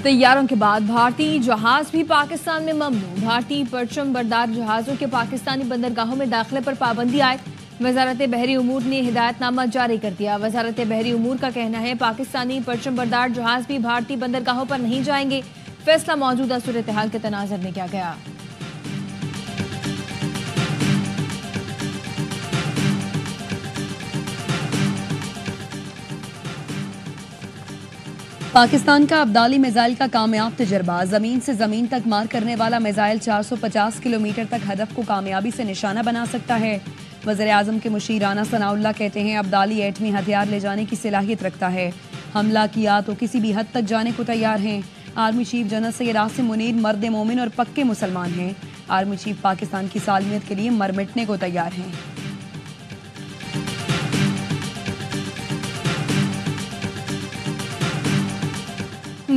तैयारों के बाद भारतीय जहाज भी पाकिस्तान में ममनू। भारतीय परचम बरदार जहाजों के पाकिस्तानी बंदरगाहों में दाखिले पर पाबंदी आए। वजारत बहरी उमूर ने हिदायतनामा जारी कर दिया। वजारत बहरी उमूर का कहना है पाकिस्तानी परचम बरदार जहाज भी भारतीय बंदरगाहों पर नहीं जाएंगे। फैसला मौजूदा सूरत हाल के तनाजुर में किया गया। पाकिस्तान का अब्दाली मिसाइल का कामयाब तजर्बा। जमीन से जमीन तक मार करने वाला मिसाइल 450 किलोमीटर तक हदफ को कामयाबी से निशाना बना सकता है। वज़ीर-ए-आज़म के मुशीर राना सनाउल्लाह कहते हैं अब्दाली एटमी हथियार ले जाने की सलाहियत रखता है। हमला किया तो किसी भी हद तक जाने को तैयार हैं। Army chief general Syed Asim Munir मर्द मोमिन और पक्के मुसलमान हैं। आर्मी चीफ पाकिस्तान की सालमियत के लिए मर मिटने को तैयार हैं।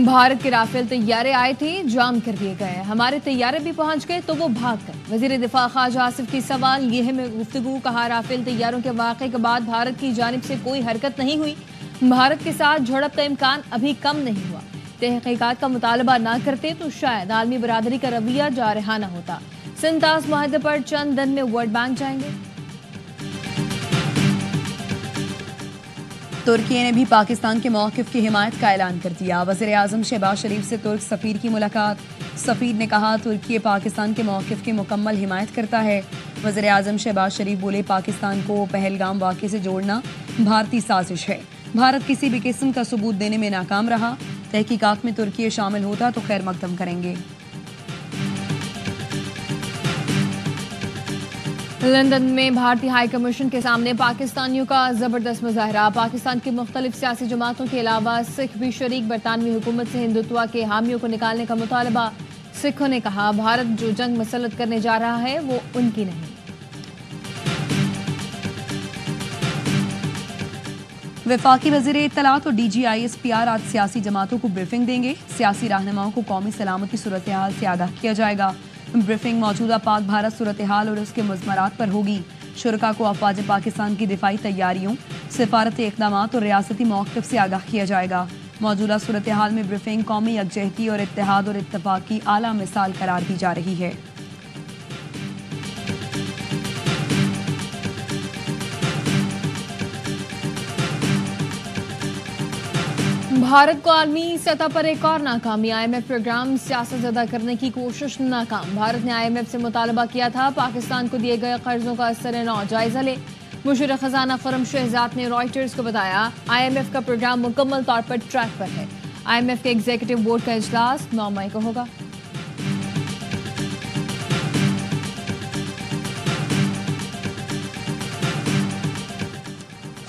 भारत के राफेल तैयारे आए थे, जाम कर दिए गए। हमारे तैयारे भी पहुंच गए तो वो भाग गए। वजीर दिफा ख्वाजा आसिफ की सवाल यह में गुफ्तगू। कहा राफेल तैयारों के वाक़े के बाद भारत की जानिब से कोई हरकत नहीं हुई। भारत के साथ झड़प का इम्कान अभी कम नहीं हुआ। तहकीकात का मुतालबा ना करते तो शायद आलमी बरादरी का रवैया जारहाना होता। सिंतास माहदे पर चंद दिन में वर्ल्ड बैंक जाएंगे। तुर्की ने भी पाकिस्तान के मौक़िफ़ की हिमायत का ऐलान कर दिया। वज़ीर-ए-आज़म शहबाज शरीफ से तुर्क सफ़ीर की मुलाकात। सफ़ीर ने कहा तुर्की पाकिस्तान के मौक़िफ़ की मुकम्मल हिमायत करता है। वज़ीर-ए-आज़म शहबाज शरीफ बोले पाकिस्तान को पहलगाम वाक़े से जोड़ना भारतीय साजिश है। भारत किसी भी किस्म का सबूत देने में नाकाम रहा। तहकीकात में तुर्की शामिल होता तो खैर मकदम करेंगे। लंदन में भारतीय हाई कमीशन के सामने पाकिस्तानियों का जबरदस्त मुजाहरा। पाकिस्तान की मुख्तलिफ सियासी जमातों के अलावा सिख भी शरीक। बरतानवी हुकूमत से हिंदुत्व के हामियों को निकालने का मुतालबा। सिखों ने कहा भारत जो जंग मसलत करने जा रहा है वो उनकी नहीं। वफाकी वज़ीर इत्तलात और DGISPR आज सियासी जमातों को ब्रीफिंग देंगे। सियासी रहनुमाओं को कौमी सलामती सूरत हाल से आगाह किया जाएगा। ब्रीफिंग मौजूदा पाक भारत सूरत हाल और उसके मज़मरात पर होगी। शुरका को अफवाज पाकिस्तान की दिफाई तैयारियों, सिफारती इक़दामात और रियासती मौक़िफ़ से आगाह किया जाएगा। मौजूदा सूरत हाल में ब्रीफिंग कौमी यकजहती और इत्तेहाद और इत्तफ़ाक़ की आला मिसाल करार दी जा रही है। भारत को आलमी सतह पर एक और नाकामी। IMF प्रोग्राम सियासत अदा करने की कोशिश नाकाम। भारत ने IMF से मुतालबा किया था पाकिस्तान को दिए गए कर्जों का असर-ए-नौ जायजा ले। मुशीर खजाना खुर्रम शहजाद ने रॉयटर्स को बताया IMF का प्रोग्राम मुकम्मल तौर पर ट्रैक पर है। IMF के एग्जीक्यूटिव बोर्ड का इजलास 9 मई को होगा।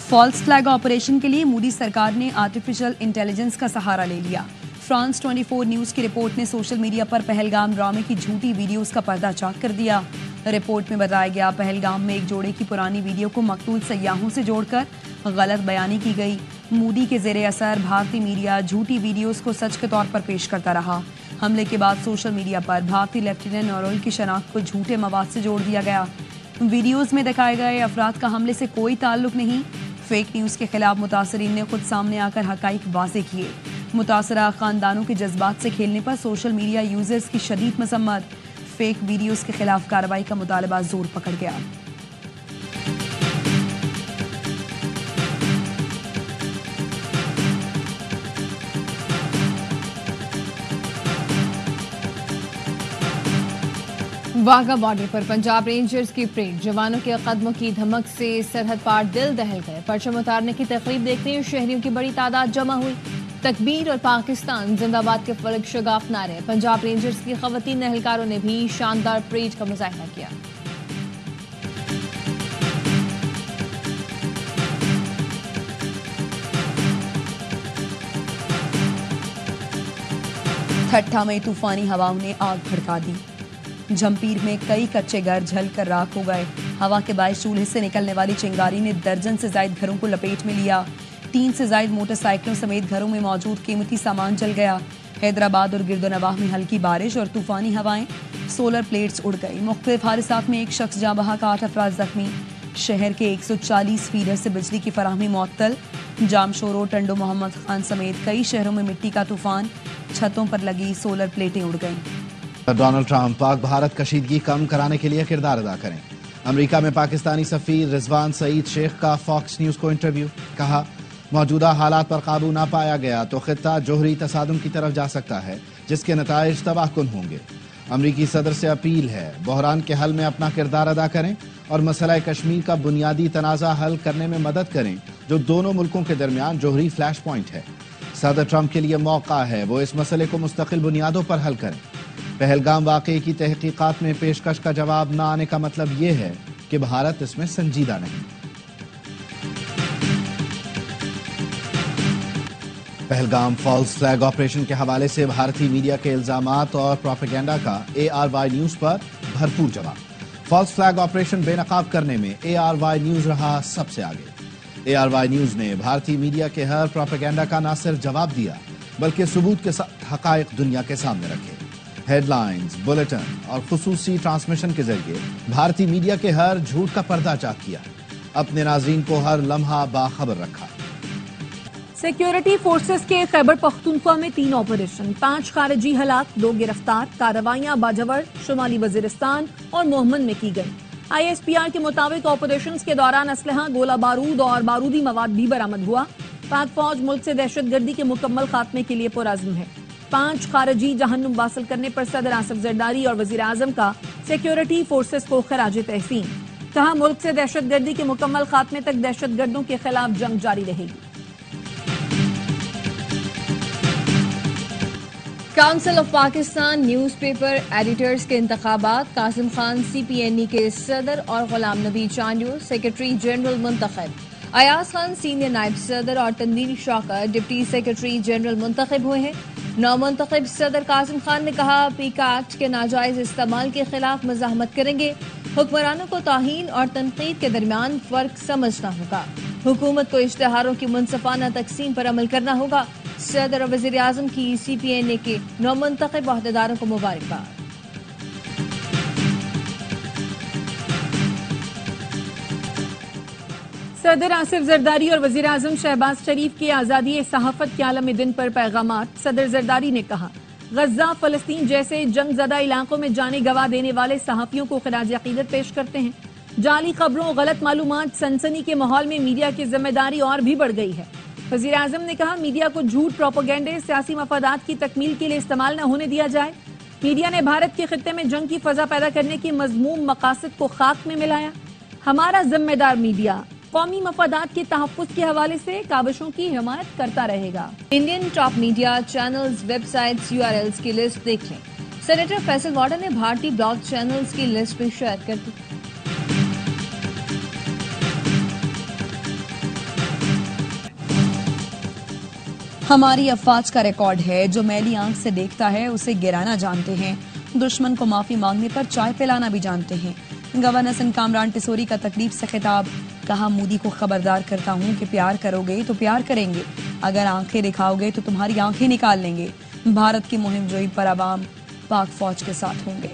फॉल्स फ्लैग ऑपरेशन के लिए मोदी सरकार ने आर्टिफिशियल इंटेलिजेंस का सहारा ले लिया। फ्रांस 24 न्यूज़ की रिपोर्ट ने सोशल मीडिया पर पहलगाम ड्रामे की झूठी वीडियोस का पर्दाचाक कर दिया। रिपोर्ट में बताया गया पहलगाम में एक जोड़े की पुरानी वीडियो को मकतूल सयाहों से जोड़कर गलत बयानी की गई। मोदी के ज़ेरे असर भारतीय मीडिया झूठी वीडियोस को सच के तौर पर पेश करता रहा। हमले के बाद सोशल मीडिया पर भारतीय लेफ्टिनेंट नौरोल की शनाख्त को झूठे मवाद से जोड़ दिया गया। वीडियोज में दिखाए गए अफराद का हमले से कोई ताल्लुक नहीं। फेक न्यूज़ के खिलाफ मुतासरीन ने खुद सामने आकर हकाइक वाज़े किए। मुतासरा खानदानों के जज्बात से खेलने पर सोशल मीडिया यूजर्स की शदीद मसम्मत। फेक वीडियोस के खिलाफ कार्रवाई का मुतालबा जोर पकड़ गया। वाघा बॉर्डर पर पंजाब रेंजर्स की परेड। जवानों के कदमों की धमक से सरहद पार दिल दहल गए। परचम उतारने की तकरीब देखते हुए शहरियों की बड़ी तादाद जमा हुई। तकबीर और पाकिस्तान जिंदाबाद के फलक शगाफ नारे। पंजाब रेंजर्स की खवातीन एहलकारों ने भी शानदार परेड का मुजाहिरा किया। ठट्ठा में तूफानी हवाओं ने आग भड़का दी। जमपीर में कई कच्चे घर जलकर राख हो गए। हवा के बायस चूल्हे से निकलने वाली चिंगारी ने दर्जन से ज्यादा घरों को लपेट में लिया। 3 से ज्यादा मोटरसाइकिलों समेत घरों में मौजूद कीमती सामान जल गया। हैदराबाद और गिरदोनवाह में हल्की बारिश और तूफानी हवाएं। सोलर प्लेट्स उड़ गई। मुख्तलिफ हादसात में एक शख्स जाँ बहक 8 अफराद जख्मी। शहर के 140 फीडर से बिजली की फराहमी मुअत्तल। जामशोरो टंडो मोहम्मद खान समेत कई शहरों में मिट्टी का तूफान। छतों पर लगी सोलर प्लेटें उड़ गईं। डोनाल्ड ट्रंप पाक भारत कशीदगी कम कराने के लिए किरदार अदा करें। अमेरिका में पाकिस्तानी सफीर रिजवान सईद शेख का फॉक्स न्यूज को इंटरव्यू। कहा, मौजूदा हालात पर काबू ना पाया गया तो खित्ता जोहरी तसादुम की तरफ जा सकता है, जिसके नताइज तबाहकुन होंगे। अमरीकी सदर से अपील है, बहरान के हल में अपना किरदार अदा करें और मसला कश्मीर का बुनियादी तनाज़ा हल करने में मदद करें, जो दोनों मुल्कों के दरमियान जोहरी फ्लैश पॉइंट है। सदर ट्रंप के लिए मौका है वो इस मसले को मुस्तकिल बुनियादों पर हल करें। पहलगाम वाक़े की तहकीकात में पेशकश का जवाब न आने का मतलब ये है कि भारत इसमें संजीदा नहीं। पहलगाम फॉल्स फ्लैग ऑपरेशन के हवाले से भारतीय मीडिया के इल्जामात और प्रोपेगेंडा का ARY न्यूज पर भरपूर जवाब। फॉल्स फ्लैग ऑपरेशन बेनकाब करने में ARY न्यूज रहा सबसे आगे। ARY न्यूज ने भारतीय मीडिया के हर प्रोपेगेंडा का न सिर्फ जवाब दिया, बल्कि सबूत के साथ हकायक दुनिया के सामने रखे। हेडलाइंस, बुलेटिन और खुसूसी ट्रांसमिशन के जरिए भारतीय मीडिया के हर झूठ का पर्दा चाक किया, अपने नाज़रीन को हर लम्हा बाखबर रखा। सिक्योरिटी फोर्सेस के खैबर पख्तूनख्वा में 3 ऑपरेशन, 5 खारिजी हलाक, 2 गिरफ्तार। कार्रवाइयां बाजवर, शुमाली वजीरिस्तान और मोहम्मद में की गई। ISPR के मुताबिक ऑपरेशंस के दौरान असलहा, गोला बारूद और बारूदी मवाद भी बरामद हुआ। पाक फौज मुल्क से दहशतगर्दी के मुकम्मल खात्मे के लिए पुरअज़्म है। 5 खारिजी जहन्नुम हासिल करने पर सदर आसिफ जरदारी और वजीर आजम का सिक्योरिटी फोर्सेस को खराज तहसीन। कहा, मुल्क से दहशतगर्दी के मुकम्मल खात्मे तक दहशतगर्दों के खिलाफ जंग जारी रहेगी। Council of Pakistan newspaper editors के इंतखाबात, कासिम खान CPNE के सदर और गुलाम नबी चांडियो सेक्रेटरी जनरल मुंतखब। अयाज खान सीनियर नायब सदर और Tanveer Shaukat deputy secretary general मुंतखब हुए हैं। नौमुंतखब सदर कासिम खान ने कहा, पीका एक्ट के नाजायज इस्तेमाल के खिलाफ मज़ाहमत करेंगे। हुक्मरानों को तौहीन और तनकीद के दरमियान फर्क समझना होगा। हुकूमत को इश्तेहारों की मुनसफाना तकसीम पर अमल करना होगा। सदर और वज़ीर आज़म की CPNA के नौमुंतखब अहदेदारों को मुबारकबाद। सदर आसिफ जरदारी और वजीर आजम शहबाज शरीफ के आज़ादी सहाफत के आलमी दिन पर पैगामात। सदर जरदारी ने कहा, गजा फलस्तीन जैसे जंगजदा इलाकों में जाने गवा देने वाले सहाफियों को खिराज अकीदत पेश करते हैं। जाली खबरों, गलत मालूमात, सनसनी के माहौल में मीडिया की जिम्मेदारी और भी बढ़ गई है। वजीर आजम ने कहा, मीडिया को झूठ, प्रोपेगेंडे, सियासी मफादात की तकमील के लिए इस्तेमाल न होने दिया जाए। मीडिया ने भारत के खित्ते में जंग की फजा पैदा करने की मजमूम मकासद को खाक में मिलाया। हमारा जिम्मेदार मीडिया कौमी मफादात के तहफ़्फ़ुज़ के हवाले से काविशों की हिमायत करता रहेगा। Indian top media channels, websites, URLs की लिस्ट देख लें। सेनेटर फैसल वाडा ने भारतीय ब्लॉग चैनल्स की लिस्ट भी शेयर कर दी। हमारी अफवाज का रिकॉर्ड है, जो मैली आंख से देखता है उसे गिराना जानते हैं, दुश्मन को माफी मांगने पर चाय पिलाना भी जानते हैं। गवर्नर सिंध कामरान टिसोरी का तकरीब से खिताब। कहा, मोदी को खबरदार करता हूं कि प्यार करोगे तो प्यार करेंगे, अगर आंखें दिखाओगे तो तुम्हारी आंखें निकाल लेंगे। भारत की मुहिम जोई पर अवाम पाक फौज के साथ होंगे।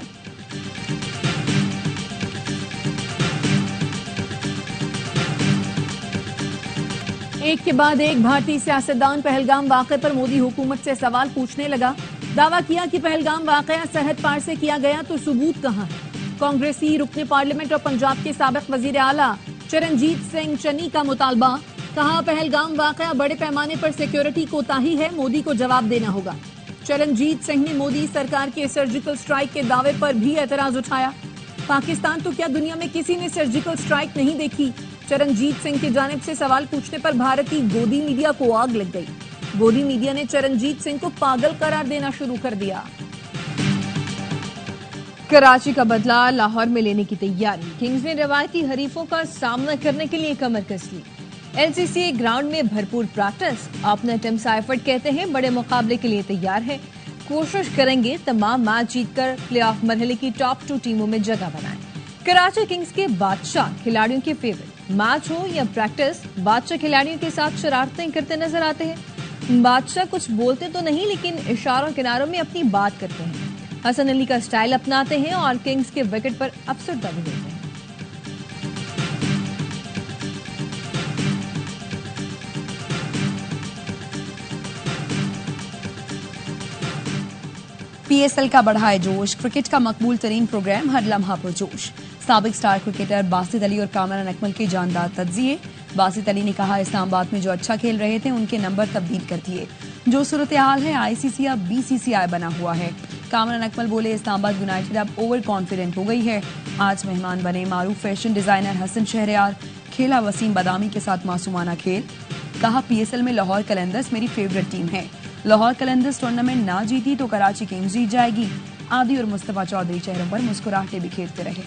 एक के बाद एक भारतीय सियासतदान पहलगाम वाक़े पर मोदी हुकूमत से सवाल पूछने लगा। दावा किया कि पहलगाम वाक़या सरहद पार से किया गया तो सबूत कहां है। कांग्रेसी रुकने पार्लियामेंट और पंजाब के साबिक वजीर आला चरणजीत सिंह चन्नी का मुतालबा। कहा, पहलगाम वाक़या बड़े पैमाने पर सिक्योरिटी कोताही है, मोदी को जवाब देना होगा। चरणजीत सिंह ने मोदी सरकार के सर्जिकल स्ट्राइक के दावे पर भी एतराज उठाया। पाकिस्तान तो क्या दुनिया में किसी ने सर्जिकल स्ट्राइक नहीं देखी। चरणजीत सिंह की जानिब से सवाल पूछने पर भारतीय गोदी मीडिया को आग लग गई। गोदी मीडिया ने चरणजीत सिंह को पागल करार देना शुरू कर दिया। कराची का बदला लाहौर में लेने की तैयारी। किंग्स ने रवायती हरीफों का सामना करने के लिए कमर कस ली। LCCA ग्राउंड में भरपूर प्रैक्टिस। अपना टिम साइफर्ड कहते हैं, बड़े मुकाबले के लिए तैयार है, कोशिश करेंगे तमाम मैच जीतकर प्लेऑफ मरहले की टॉप 2 टीमों में जगह बनाएं। कराची किंग्स के बादशाह खिलाड़ियों के फेवरेट। मैच हो या प्रैक्टिस, बादशाह खिलाड़ियों के साथ शरारतें करते नजर आते हैं। बादशाह कुछ बोलते तो नहीं, लेकिन इशारों किनारों में अपनी बात करते हैं। हसन अली का स्टाइल अपनाते हैं और किंग्स के विकेट पर अफसरदा भी देते हैं। पीएसएल का बढ़ाए जोश, क्रिकेट का मकबूल तरीन प्रोग्राम हर लम्हा पुरजोश। साबिक स्टार क्रिकेटर बासित अली और कामरान अकमल के जानदार तज्जिए। बासित अली ने कहा इस्लामाबाद में जो अच्छा खेल रहे थे उनके नंबर तब्दील कर दिए। जो सूरत हाल है आईसीसी अब बीसीसीआई बना हुआ है। कामरान अकमल बोले इस्लामाबाद यूनाइटेड अब ओवर कॉन्फिडेंट हो गई है। आज मेहमान बने मारूफ फैशन डिजाइनर हसन शहरयार, खेला वसीम बदामी के साथ मासूमाना खेल। कहा पीएसएल में लाहौर कलंदर्स मेरी फेवरेट टीम है। लाहौर कलंदर्स टूर्नामेंट ना जीती तो कराची किंग्स जीत जाएगी। आदि और मुस्तफा चौधरी चेहरों पर मुस्कुराहटें बिखेरते रहे।